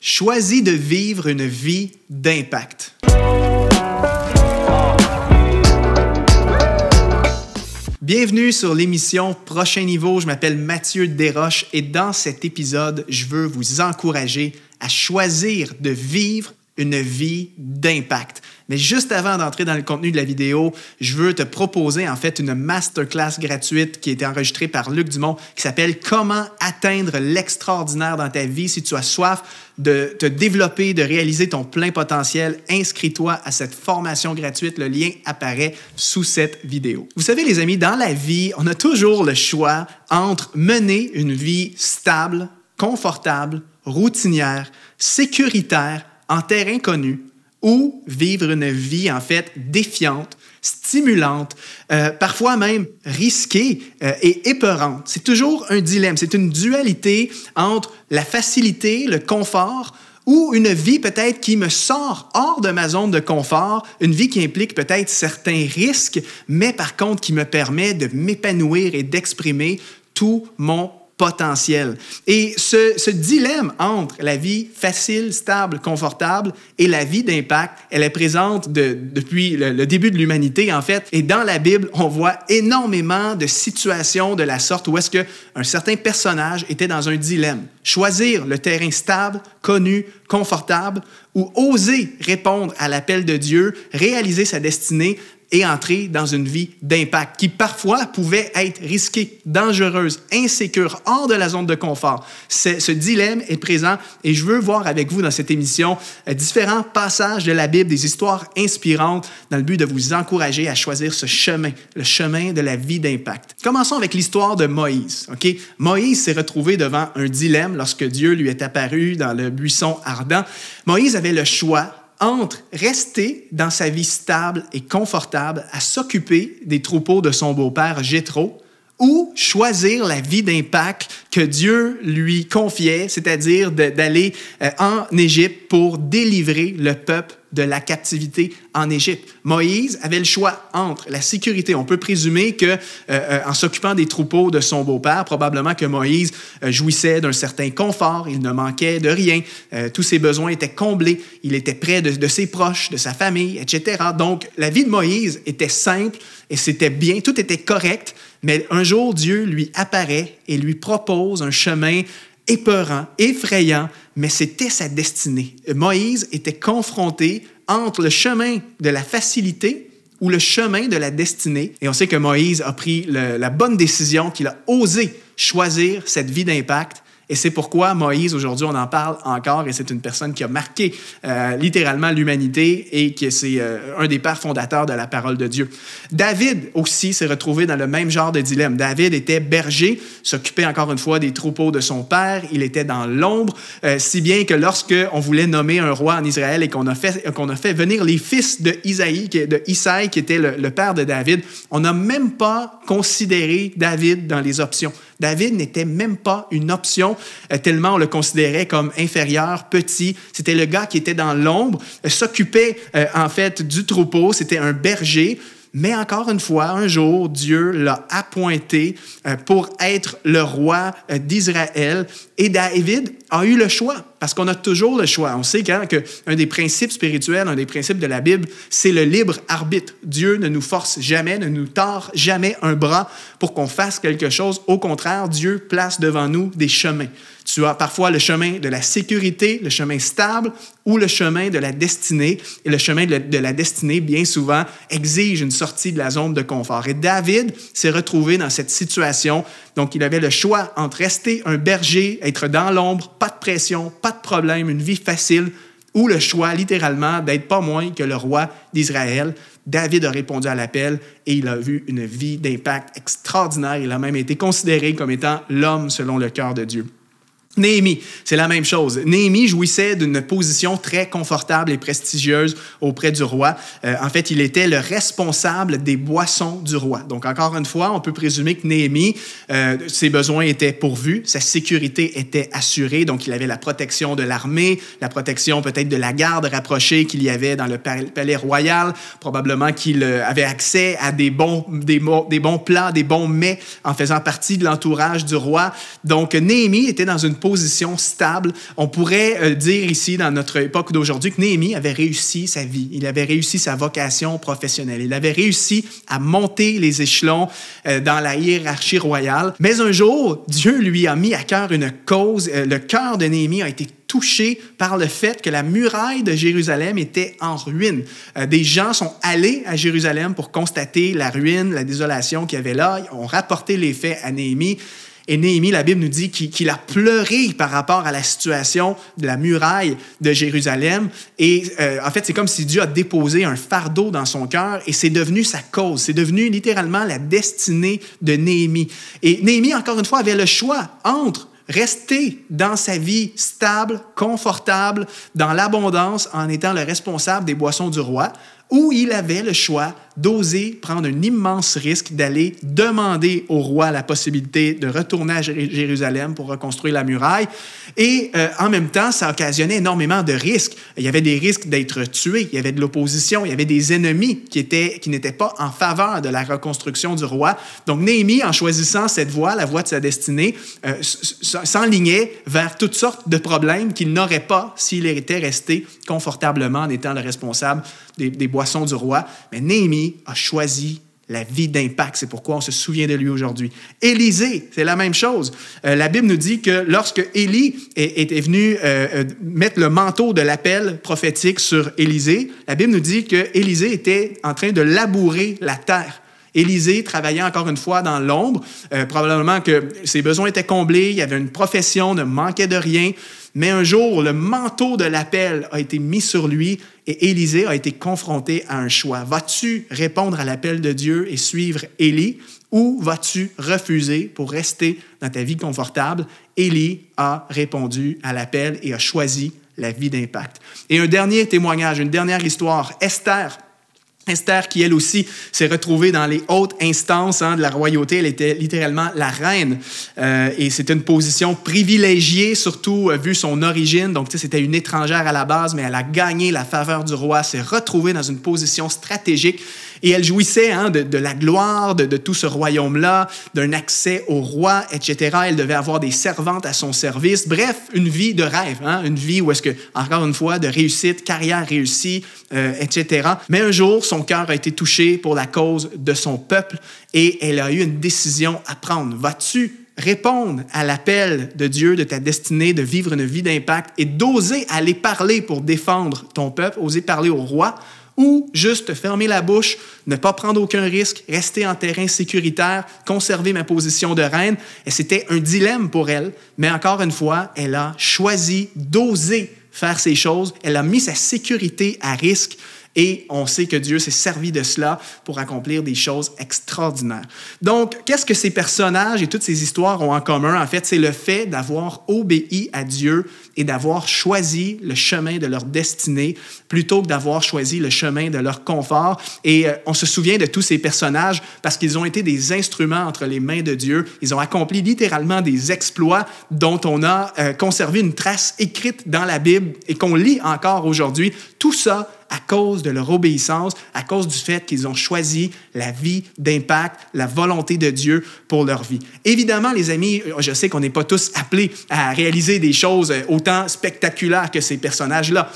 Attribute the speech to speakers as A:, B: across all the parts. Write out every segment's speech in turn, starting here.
A: Choisis de vivre une vie d'impact. Bienvenue sur l'émission Prochain Niveau. Je m'appelle Mathieu Desroches et dans cet épisode, je veux vous encourager à choisir de vivre une vie d'impact. Mais juste avant d'entrer dans le contenu de la vidéo, je veux te proposer en fait une masterclass gratuite qui a été enregistrée par Luc Dumont qui s'appelle « Comment atteindre l'extraordinaire dans ta vie ». Si tu as soif de te développer, de réaliser ton plein potentiel, inscris-toi à cette formation gratuite. Le lien apparaît sous cette vidéo. Vous savez les amis, dans la vie, on a toujours le choix entre mener une vie stable, confortable, routinière, sécuritaire, en terrain connu, ou vivre une vie, en fait, défiante, stimulante, parfois même risquée et épeurante. C'est toujours un dilemme, c'est une dualité entre la facilité, le confort, ou une vie peut-être qui me sort hors de ma zone de confort, une vie qui implique peut-être certains risques, mais par contre qui me permet de m'épanouir et d'exprimer tout mon potentiel. Et ce dilemme entre la vie facile, stable, confortable et la vie d'impact, elle est présente depuis le début de l'humanité, en fait. Et dans la Bible, on voit énormément de situations de la sorte où est-ce qu'un certain personnage était dans un dilemme. Choisir le terrain stable, connu, confortable, ou oser répondre à l'appel de Dieu, réaliser sa destinée, et entrer dans une vie d'impact qui parfois pouvait être risquée, dangereuse, insécure, hors de la zone de confort. Ce dilemme est présent et je veux voir avec vous dans cette émission différents passages de la Bible, des histoires inspirantes dans le but de vous encourager à choisir ce chemin, le chemin de la vie d'impact. Commençons avec l'histoire de Moïse. Okay? Moïse s'est retrouvé devant un dilemme lorsque Dieu lui est apparu dans le buisson ardent. Moïse avait le choix entre rester dans sa vie stable et confortable à s'occuper des troupeaux de son beau-père Jéthro ou choisir la vie d'impact que Dieu lui confiait, c'est-à-dire d'aller en Égypte pour délivrer le peuple de la captivité en Égypte. Moïse avait le choix entre la sécurité. On peut présumer que, en s'occupant des troupeaux de son beau-père, probablement que Moïse jouissait d'un certain confort, il ne manquait de rien, tous ses besoins étaient comblés, il était près de ses proches, de sa famille, etc. Donc, la vie de Moïse était simple et c'était bien, tout était correct, mais un jour, Dieu lui apparaît et lui propose un chemin épeurant, effrayant, mais c'était sa destinée. Moïse était confronté entre le chemin de la facilité ou le chemin de la destinée. Et on sait que Moïse a pris la bonne décision, qu'il a osé choisir cette vie d'impact. Et c'est pourquoi Moïse, aujourd'hui, on en parle encore et c'est une personne qui a marqué littéralement l'humanité et que c'est un des pères fondateurs de la parole de Dieu. David aussi s'est retrouvé dans le même genre de dilemme. David était berger, s'occupait encore une fois des troupeaux de son père, il était dans l'ombre, si bien que lorsqu'on voulait nommer un roi en Israël et qu'on a fait venir les fils de Isaïe qui était le père de David, on n'a même pas considéré David dans les options. David n'était même pas une option, tellement on le considérait comme inférieur, petit. C'était le gars qui était dans l'ombre, s'occupait en fait du troupeau, c'était un berger. Mais encore une fois, un jour, Dieu l'a appointé pour être le roi d'Israël. Et David a eu le choix, parce qu'on a toujours le choix. On sait qu'un des principes spirituels, un des principes de la Bible, c'est le libre arbitre. Dieu ne nous force jamais, ne nous tord jamais un bras pour qu'on fasse quelque chose. Au contraire, Dieu place devant nous des chemins. Tu as parfois le chemin de la sécurité, le chemin stable ou le chemin de la destinée. Et le chemin de la destinée, bien souvent, exige une sortie de la zone de confort. Et David s'est retrouvé dans cette situation. Donc, il avait le choix entre rester un berger, être dans l'ombre, pas de pression, pas de problème, une vie facile, ou le choix, littéralement, d'être pas moins que le roi d'Israël. David a répondu à l'appel et il a vu une vie d'impact extraordinaire. Il a même été considéré comme étant l'homme selon le cœur de Dieu. Néhémie, c'est la même chose. Néhémie jouissait d'une position très confortable et prestigieuse auprès du roi. En fait, il était le responsable des boissons du roi. Donc, encore une fois, on peut présumer que Néhémie, ses besoins étaient pourvus, sa sécurité était assurée. Donc, il avait la protection de l'armée, la protection peut-être de la garde rapprochée qu'il y avait dans le palais royal. Probablement qu'il avait accès à des bons plats, des bons mets en faisant partie de l'entourage du roi. Donc, Néhémie était dans une position stable. On pourrait dire ici, dans notre époque d'aujourd'hui, que Néhémie avait réussi sa vie. Il avait réussi sa vocation professionnelle. Il avait réussi à monter les échelons dans la hiérarchie royale. Mais un jour, Dieu lui a mis à cœur une cause. Le cœur de Néhémie a été touché par le fait que la muraille de Jérusalem était en ruine. Des gens sont allés à Jérusalem pour constater la ruine, la désolation qu'il y avait là. Ils ont rapporté les faits à Néhémie. Et Néhémie, la Bible nous dit qu'il a pleuré par rapport à la situation de la muraille de Jérusalem. Et en fait, c'est comme si Dieu a déposé un fardeau dans son cœur et c'est devenu sa cause. C'est devenu littéralement la destinée de Néhémie. Et Néhémie, encore une fois, avait le choix entre rester dans sa vie stable, confortable, dans l'abondance, en étant le responsable des boissons du roi, ou il avait le choix d'oser prendre un immense risque d'aller demander au roi la possibilité de retourner à Jérusalem pour reconstruire la muraille. Et en même temps, ça occasionnait énormément de risques. Il y avait des risques d'être tué, il y avait de l'opposition, il y avait des ennemis qui n'étaient pas en faveur de la reconstruction du roi. Donc Néhémie, en choisissant cette voie, la voie de sa destinée, s'enlignait vers toutes sortes de problèmes qu'il n'aurait pas s'il était resté confortablement en étant le responsable des boissons du roi. Mais Néhémie a choisi la vie d'impact. C'est pourquoi on se souvient de lui aujourd'hui. Élisée, c'est la même chose. La Bible nous dit que lorsque Élie était venu mettre le manteau de l'appel prophétique sur Élisée, la Bible nous dit que Élisée était en train de labourer la terre. Élisée travaillait encore une fois dans l'ombre. Probablement que ses besoins étaient comblés, il y avait une profession, ne manquait de rien. Mais un jour, le manteau de l'appel a été mis sur lui et Élisée a été confronté à un choix. Vas-tu répondre à l'appel de Dieu et suivre Élie ou vas-tu refuser pour rester dans ta vie confortable? Élie a répondu à l'appel et a choisi la vie d'impact. Et un dernier témoignage, une dernière histoire, Esther. Esther, qui elle aussi s'est retrouvée dans les hautes instances de la royauté, elle était littéralement la reine et c'était une position privilégiée, surtout vu son origine. Donc, c'était une étrangère à la base, mais elle a gagné la faveur du roi, s'est retrouvée dans une position stratégique et elle jouissait de la gloire de tout ce royaume-là, d'un accès au roi, etc. Elle devait avoir des servantes à son service. Bref, une vie de rêve, une vie où est-ce que, encore une fois, de réussite, carrière réussie, etc. Mais un jour, son cœur a été touché pour la cause de son peuple et elle a eu une décision à prendre. Vas-tu répondre à l'appel de Dieu, de ta destinée, de vivre une vie d'impact et d'oser aller parler pour défendre ton peuple, oser parler au roi, ou juste fermer la bouche, ne pas prendre aucun risque, rester en terrain sécuritaire, conserver ma position de reine? Et c'était un dilemme pour elle, mais encore une fois, elle a choisi d'oser faire ces choses. Elle a mis sa sécurité à risque. Et on sait que Dieu s'est servi de cela pour accomplir des choses extraordinaires. Donc, qu'est-ce que ces personnages et toutes ces histoires ont en commun? En fait, c'est le fait d'avoir obéi à Dieu et d'avoir choisi le chemin de leur destinée plutôt que d'avoir choisi le chemin de leur confort. Et on se souvient de tous ces personnages parce qu'ils ont été des instruments entre les mains de Dieu. Ils ont accompli littéralement des exploits dont on a conservé une trace écrite dans la Bible et qu'on lit encore aujourd'hui. Tout ça à cause de leur obéissance, à cause du fait qu'ils ont choisi la vie d'impact, la volonté de Dieu pour leur vie. Évidemment, les amis, je sais qu'on n'est pas tous appelés à réaliser des choses autant spectaculaires que ces personnages-là.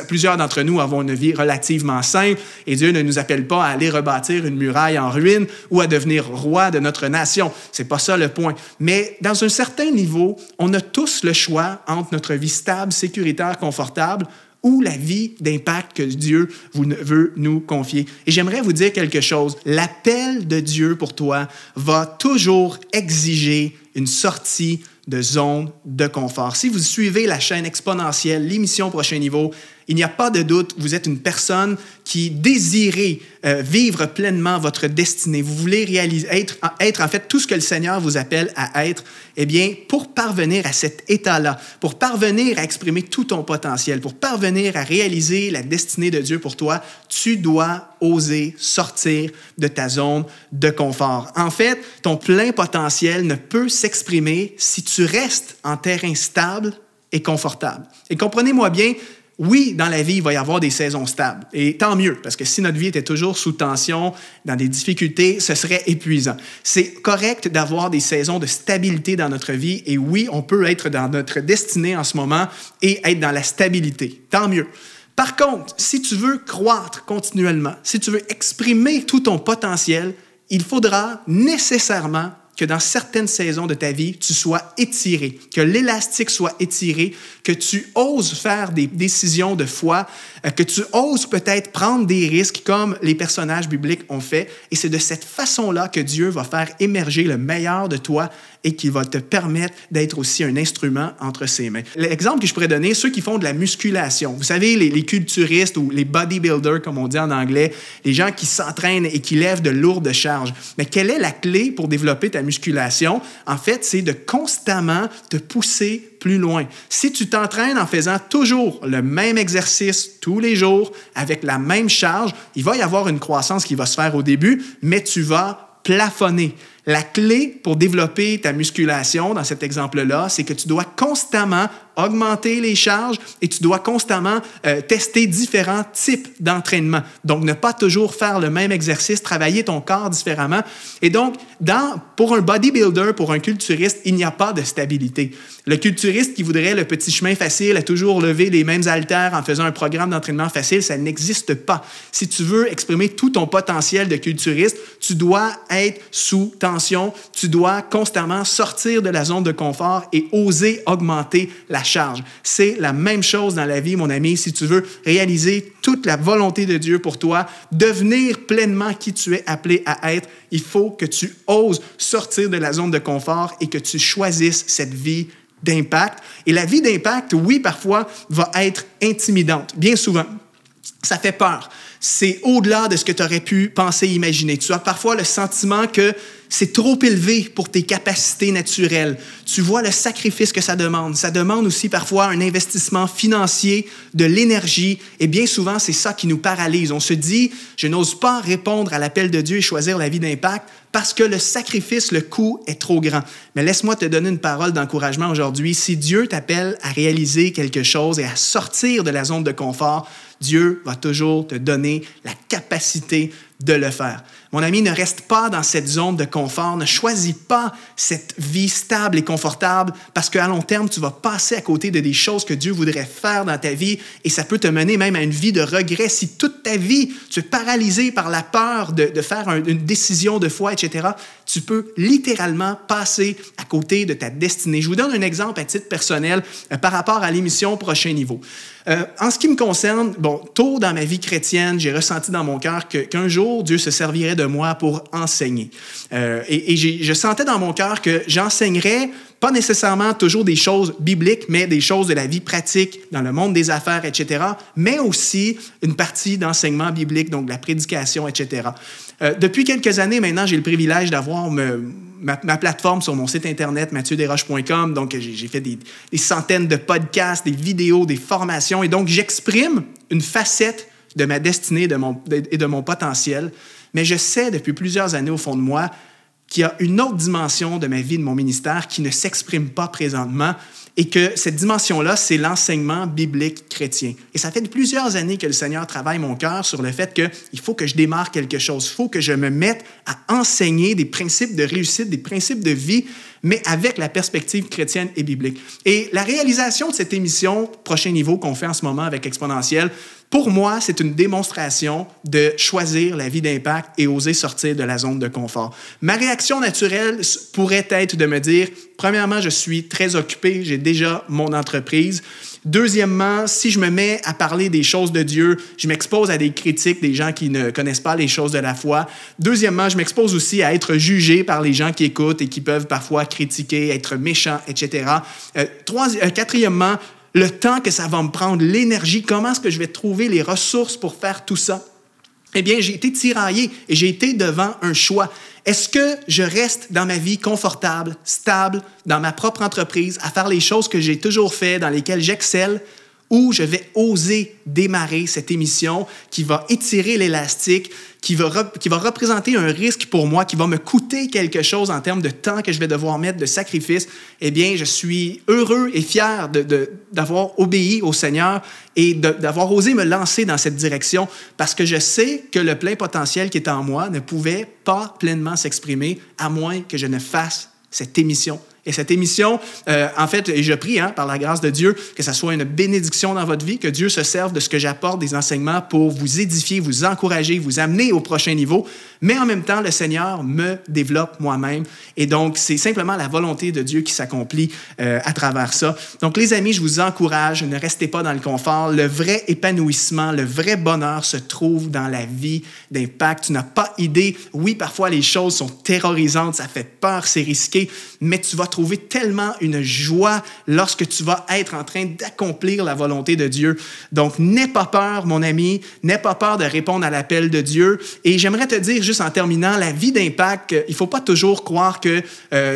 A: Plusieurs d'entre nous avons une vie relativement simple et Dieu ne nous appelle pas à aller rebâtir une muraille en ruine ou à devenir roi de notre nation. C'est pas ça le point. Mais dans un certain niveau, on a tous le choix entre notre vie stable, sécuritaire, confortable ou la vie d'impact que Dieu veut nous confier. Et j'aimerais vous dire quelque chose. L'appel de Dieu pour toi va toujours exiger une sortie de zone de confort. Si vous suivez la chaîne exponentielle, l'émission Prochain Niveau, il n'y a pas de doute, vous êtes une personne qui désirez vivre pleinement votre destinée. Vous voulez être en fait tout ce que le Seigneur vous appelle à être. Eh bien, pour parvenir à cet état-là, pour parvenir à exprimer tout ton potentiel, pour parvenir à réaliser la destinée de Dieu pour toi, tu dois oser sortir de ta zone de confort. En fait, ton plein potentiel ne peut s'exprimer si tu restes en terrain stable et confortable. Et comprenez-moi bien, Oui, dans la vie, il va y avoir des saisons stables. Et tant mieux, parce que si notre vie était toujours sous tension, dans des difficultés, ce serait épuisant. C'est correct d'avoir des saisons de stabilité dans notre vie. Et oui, on peut être dans notre destinée en ce moment et être dans la stabilité. Tant mieux. Par contre, si tu veux croître continuellement, si tu veux exprimer tout ton potentiel, il faudra nécessairement que dans certaines saisons de ta vie, tu sois étiré, que l'élastique soit étiré, que tu oses faire des décisions de foi, que tu oses peut-être prendre des risques comme les personnages bibliques ont fait. Et c'est de cette façon-là que Dieu va faire émerger le meilleur de toi et qui va te permettre d'être aussi un instrument entre ses mains. L'exemple que je pourrais donner, ceux qui font de la musculation. Vous savez, les culturistes ou les bodybuilders, comme on dit en anglais, les gens qui s'entraînent et qui lèvent de lourdes charges. Mais quelle est la clé pour développer ta musculation? En fait, c'est de constamment te pousser plus loin. Si tu t'entraînes en faisant toujours le même exercice tous les jours, avec la même charge, il va y avoir une croissance qui va se faire au début, mais tu vas plafonner. La clé pour développer ta musculation, dans cet exemple-là, c'est que tu dois constamment augmenter les charges et tu dois constamment tester différents types d'entraînement. Donc, ne pas toujours faire le même exercice, travailler ton corps différemment. Et donc, pour un bodybuilder, pour un culturiste, il n'y a pas de stabilité. Le culturiste qui voudrait le petit chemin facile, à toujours lever les mêmes haltères en faisant un programme d'entraînement facile, ça n'existe pas. Si tu veux exprimer tout ton potentiel de culturiste, tu dois être sous tension, tu dois constamment sortir de la zone de confort et oser augmenter la charge. C'est la même chose dans la vie, mon ami. Si tu veux réaliser toute la volonté de Dieu pour toi, devenir pleinement qui tu es appelé à être, il faut que tu oses sortir de la zone de confort et que tu choisisses cette vie d'impact. Et la vie d'impact, oui, parfois, va être intimidante, bien souvent. Ça fait peur. C'est au-delà de ce que tu aurais pu penser, imaginer. Tu as parfois le sentiment que c'est trop élevé pour tes capacités naturelles. Tu vois le sacrifice que ça demande. Ça demande aussi parfois un investissement financier, de l'énergie. Et bien souvent, c'est ça qui nous paralyse. On se dit, je n'ose pas répondre à l'appel de Dieu et choisir la vie d'impact parce que le sacrifice, le coût est trop grand. Mais laisse-moi te donner une parole d'encouragement aujourd'hui. Si Dieu t'appelle à réaliser quelque chose et à sortir de la zone de confort, Dieu va toujours te donner la capacité de le faire. Mon ami, ne reste pas dans cette zone de confort, ne choisis pas cette vie stable et confortable parce qu'à long terme, tu vas passer à côté de des choses que Dieu voudrait faire dans ta vie et ça peut te mener même à une vie de regret. Si toute ta vie, tu es paralysé par la peur de faire une décision de foi, etc., tu peux littéralement passer à côté de ta destinée. Je vous donne un exemple à titre personnel par rapport à l'émission Prochain Niveau. En ce qui me concerne, tôt dans ma vie chrétienne, j'ai ressenti dans mon cœur qu'un jour, Dieu se servirait de moi pour enseigner. Je sentais dans mon cœur que j'enseignerais pas nécessairement toujours des choses bibliques, mais des choses de la vie pratique dans le monde des affaires, etc., mais aussi une partie d'enseignement biblique, donc de la prédication, etc. Depuis quelques années maintenant, j'ai le privilège d'avoir ma plateforme sur mon site internet, mathieuderoche.com. Donc, j'ai fait des centaines de podcasts, des vidéos, des formations. Et donc, j'exprime une facette de ma destinée et de mon potentiel. Mais je sais depuis plusieurs années au fond de moi qu'il y a une autre dimension de ma vie, de mon ministère, qui ne s'exprime pas présentement. Et que cette dimension-là, c'est l'enseignement biblique chrétien. Et ça fait plusieurs années que le Seigneur travaille mon cœur sur le fait qu'il faut que je démarre quelque chose. Il faut que je me mette à enseigner des principes de réussite, des principes de vie, mais avec la perspective chrétienne et biblique. Et la réalisation de cette émission Prochain Niveau qu'on fait en ce moment avec Exponentiel, pour moi, c'est une démonstration de choisir la vie d'impact et oser sortir de la zone de confort. Ma réaction naturelle pourrait être de me dire, premièrement, je suis très occupé, j'ai déjà mon entreprise. Deuxièmement, si je me mets à parler des choses de Dieu, je m'expose à des critiques des gens qui ne connaissent pas les choses de la foi. Deuxièmement, je m'expose aussi à être jugé par les gens qui écoutent et qui peuvent parfois critiquer, être méchants, etc. Quatrièmement, le temps que ça va me prendre, l'énergie, comment est-ce que je vais trouver les ressources pour faire tout ça? Eh bien, j'ai été tiraillé et j'ai été devant un choix. Est-ce que je reste dans ma vie confortable, stable, dans ma propre entreprise, à faire les choses que j'ai toujours fait, dans lesquelles j'excelle, ou je vais oser démarrer cette émission qui va étirer l'élastique, qui va représenter un risque pour moi, qui va me coûter quelque chose en termes de temps que je vais devoir mettre, de sacrifice, eh bien, je suis heureux et fier d'avoir obéi au Seigneur et d'avoir osé me lancer dans cette direction parce que je sais que le plein potentiel qui est en moi ne pouvait pas pleinement s'exprimer à moins que je ne fasse cette émission. Et cette émission, en fait, et je prie, par la grâce de Dieu, que ça soit une bénédiction dans votre vie, que Dieu se serve de ce que j'apporte, des enseignements pour vous édifier, vous encourager, vous amener au prochain niveau. Mais en même temps, le Seigneur me développe moi-même. Et donc, c'est simplement la volonté de Dieu qui s'accomplit à travers ça. Donc, les amis, je vous encourage, ne restez pas dans le confort. Le vrai épanouissement, le vrai bonheur se trouve dans la vie d'Impact. Tu n'as pas idée. Oui, parfois, les choses sont terrorisantes, ça fait peur, c'est risqué, mais tu vas trouver tellement une joie lorsque tu vas être en train d'accomplir la volonté de Dieu. Donc, n'aie pas peur, mon ami, n'aie pas peur de répondre à l'appel de Dieu. Et j'aimerais te dire, juste en terminant, la vie d'Impact, il ne faut pas toujours croire que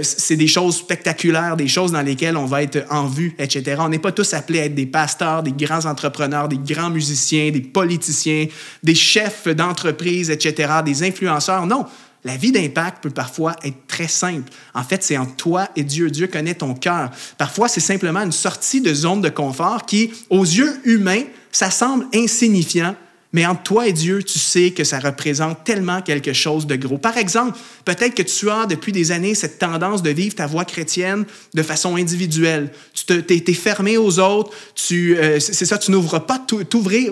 A: c'est des choses spectaculaires, des choses dans lesquelles on va être en vue, etc. On n'est pas tous appelés à être des pasteurs, des grands entrepreneurs, des grands musiciens, des politiciens, des chefs d'entreprise, etc., des influenceurs. Non. La vie d'Impact peut parfois être très simple. En fait, c'est entre toi et Dieu. Dieu connaît ton cœur. Parfois, c'est simplement une sortie de zone de confort qui, aux yeux humains, ça semble insignifiant, mais entre toi et Dieu, tu sais que ça représente tellement quelque chose de gros. Par exemple, peut-être que tu as depuis des années cette tendance de vivre ta voie chrétienne de façon individuelle. Tu t'es fermé aux autres, c'est ça, tu n'ouvres pas,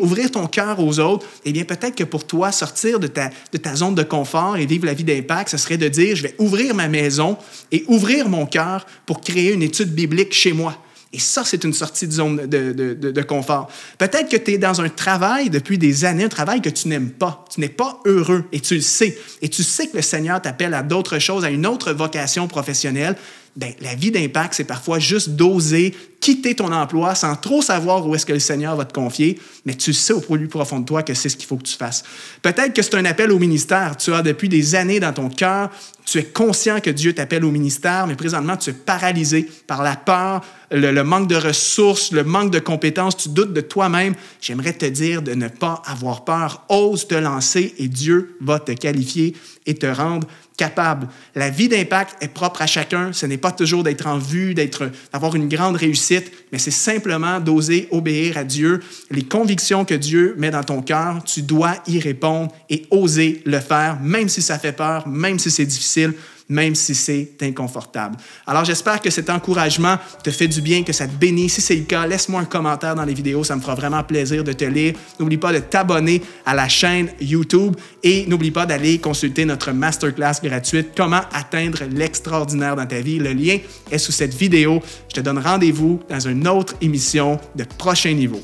A: ouvrir ton cœur aux autres. Eh bien, peut-être que pour toi, sortir de ta zone de confort et vivre la vie d'Impact, ce serait de dire, je vais ouvrir ma maison et ouvrir mon cœur pour créer une étude biblique chez moi. Et ça, c'est une sortie de zone de confort. Peut-être que tu es dans un travail depuis des années, un travail que tu n'aimes pas. Tu n'es pas heureux et tu le sais. Et tu sais que le Seigneur t'appelle à d'autres choses, à une autre vocation professionnelle. Bien, la vie d'Impact, c'est parfois juste d'oser quitter ton emploi sans trop savoir où est-ce que le Seigneur va te confier, mais tu sais au plus profond de toi que c'est ce qu'il faut que tu fasses. Peut-être que c'est un appel au ministère. Tu as depuis des années dans ton cœur, tu es conscient que Dieu t'appelle au ministère, mais présentement, tu es paralysé par la peur, le manque de ressources, le manque de compétences, tu doutes de toi-même. J'aimerais te dire de ne pas avoir peur. Ose te lancer et Dieu va te qualifier et te rendre capable. La vie d'Impact est propre à chacun. Ce n'est pas toujours d'être en vue, d'avoir une grande réussite, mais c'est simplement d'oser obéir à Dieu. Les convictions que Dieu met dans ton cœur, tu dois y répondre et oser le faire, même si ça fait peur, même si c'est difficile, même si c'est inconfortable. Alors, j'espère que cet encouragement te fait du bien, que ça te bénit. Si c'est le cas, laisse-moi un commentaire dans les vidéos. Ça me fera vraiment plaisir de te lire. N'oublie pas de t'abonner à la chaîne YouTube et n'oublie pas d'aller consulter notre masterclass gratuite « Comment atteindre l'extraordinaire dans ta vie ». Le lien est sous cette vidéo. Je te donne rendez-vous dans une autre émission de Prochain Niveau.